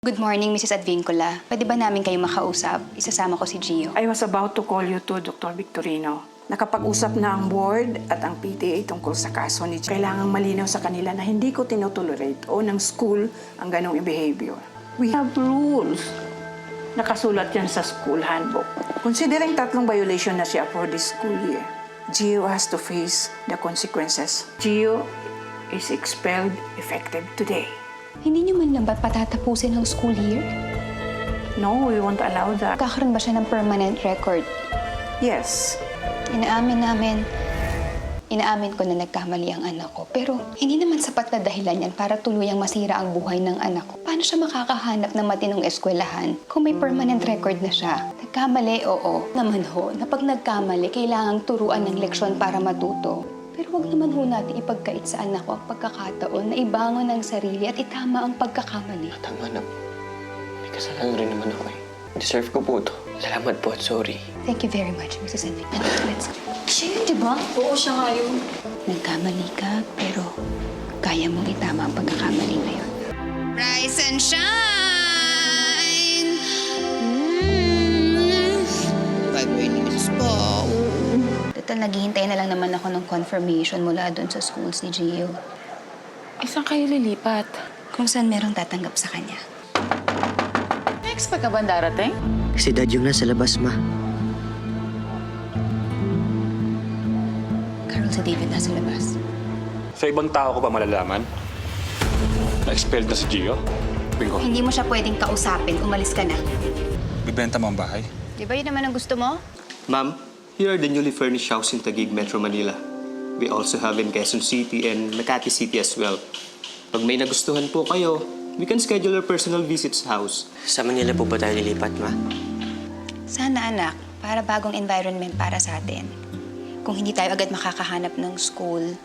Good morning, Mrs. Advincula. Pwede ba namin kayo makausap? Isasama ko si Gio. I was about to call you to, Dr. Victorino. Nakapag-usap na ang board at ang PTA tungkol sa kaso ni Gio. Kailangang malinaw sa kanila na hindi ko tinotolerate o ng school ang ganong behavior. We have rules. Nakasulat yan sa school handbook. Considering 3 violation na siya for this school year, Gio has to face the consequences. Gio is expelled effective today. Hindi niyo man lang ba't patatapusin ang school year? No, we won't allow that. Kakaroon ba siya ng permanent record? Yes. Inaamin ko na nagkamali ang anak ko. Pero hindi naman sapat na dahilan yan para tuluyang masira ang buhay ng anak ko. Paano siya makakahanap ng matinong eskwelahan kung may permanent record na siya? Nagkamali, oo. Naman ho, na pag nagkamali, kailangang turuan ng leksyon para matuto. Pero wag naman ho natin ipagkait sa anak ko ang pagkakataon na ibangon ang sarili at itama ang pagkakamali. Tama na. May kasalanan rin naman ako eh. Deserve ko po ito. Salamat po at sorry. Thank you very much, Mrs. Advincula. Let's go. Siya yun, di ba? Oo, siya nga yun. Nagkamali ka, pero kaya mong itama ang pagkakamali na yun. Rise and shine! Pag-release po. Total, naghihintay na lang naman ako ng confirmation mula doon sa school si Gio. Saan kayo lilipat? Kung saan merong tatanggap sa kanya. Expect ka ba darating? Si Dad yung nasa labas, Ma. Carol, si David nasa labas. Sa ibang tao ko pa malalaman? Na-expelled na si Gio? Bingo. Hindi mo siya pwedeng kausapin. Umalis ka na. Bibenta mo ang bahay? Di ba yun naman ang gusto mo? Ma'am, here are the newly furnished house in Taguig, Metro Manila. We also have in Quezon City and Makati City as well. Pag may nagustuhan po kayo, we can schedule a personal visit sa house. Sa Manila po ba tayo lilipat, Ma? Sana anak, para bagong environment para sa atin. Kung hindi tayo agad makakahanap ng school,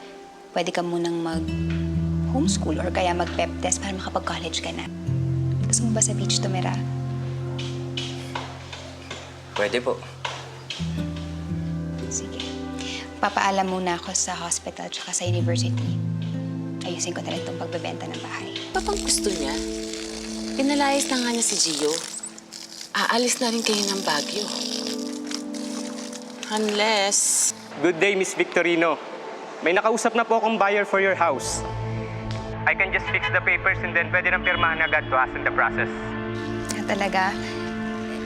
pwede ka munang mag-homeschool or kaya mag-pep test para makapag-college ka na. Gusto mo ba sa beach tumira? Pwede po. Sige. Papaalam muna ako sa hospital tsaka sa university. Ayusin ko na rin itong pagbebenta ng bahay. Papang gusto niya. Pinalayas na nga niya si Gio. Aalis na rin kayo ng Baguio. Unless... Good day, Miss Victorino. May nakausap na po akong buyer for your house. I can just fix the papers and then pwede nang pirmahan agad to hasten the process. Talaga?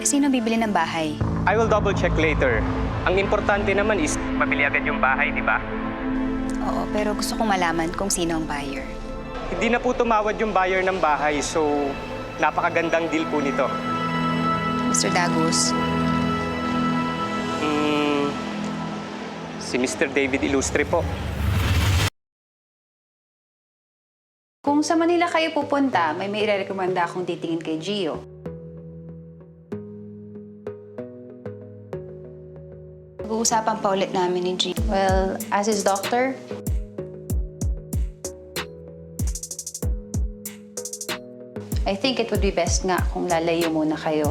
Sino bibili ng bahay? I will double check later. Ang importante naman is mabili agad yung bahay, di ba? Oo, pero gusto kong malaman kung sino ang buyer. Hindi na po tumawad yung buyer ng bahay, so napakagandang deal po nito. Mr. Dagos, Si Mr. David Illustre po. Kung sa Manila kayo pupunta, may ire-recommenda akong titingin kay Gio. pag-uusapan pa ulit namin ni G. Well, as his doctor, I think it would be best nga kung lalayo muna kayo.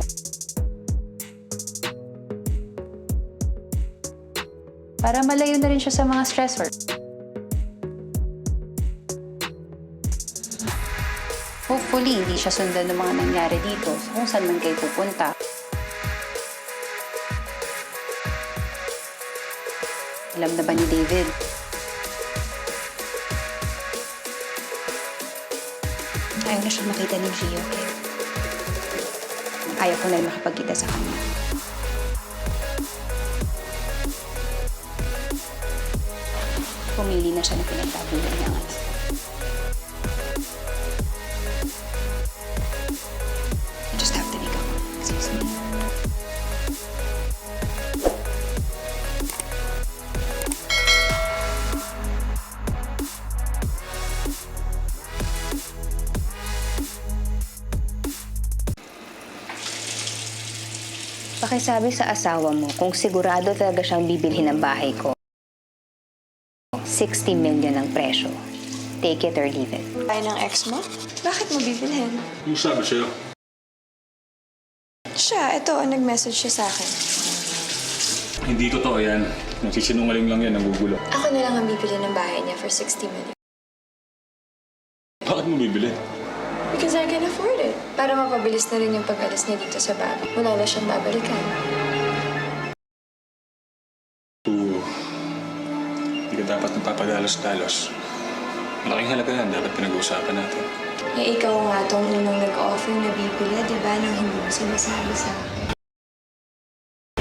Para malayo na rin siya sa mga stressor. Hopefully, hindi siya sundan ng mga nangyari dito kung saan man kayo pupunta. Alam na ba ni David? Ayaw na siya makita ni Gio, okay? Ayaw ko na rin makapagkita sa kanya. Pumili na siya na pinagtabulan niya ang anak. I just have to be calm. Excuse me. Pakisabi sa asawa mo kung sigurado talaga siyang bibilhin ng bahay ko. 60 million ang presyo. Take it or leave it. Kaya ng ex mo? Bakit mo bibilhin? Ano sabi sa'yo? Siya, ito, nag-message siya sa akin. Hindi totoo yan. Nagsisinungaling lang yan, nagugulo. Ako na lang ang bibili ng bahay niya for 60 million. Bakit mo bibili? Because I can afford it. Para mapabilis na rin yung pag-alis niya dito sa bago. Wala na siyang babalikan. Oo. Hindi ka dapat napapadalos-dalos. Malaking halaga yan. Dapat pinag-uusapan natin. Eh, ikaw nga tong unang nag-offer na bibili, di ba, nang hindi mo sinasabi sa akin.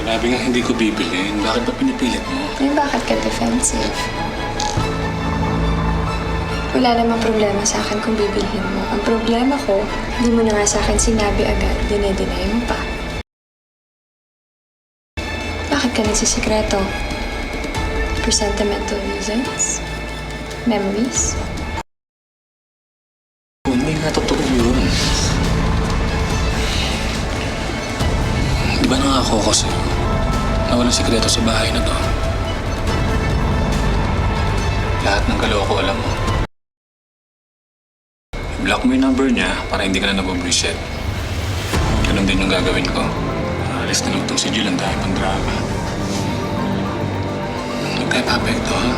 Sinabi nga hindi ko bibilin. Bakit ba pinipilit mo? Eh, bakit ka defensive? Wala namang problema sa akin kung bibilhin mo. Ang problema ko, hindi mo na nga sa akin sinabi agad, dinedeny mo pa. Bakit ka nagsisikreto? For sentimental reasons? Memories? Hindi nga totoo yun. Di ba nangako ko sa'yo na walang sikreto sa bahay na to? Lahat ng kaloko alam mo. I-block mo yung number niya para hindi ka na nabubreset. Ganun din yung gagawin ko. Alis na lang itong si Jill, ang dahil pang drama. Huwag tayo papekto, ha?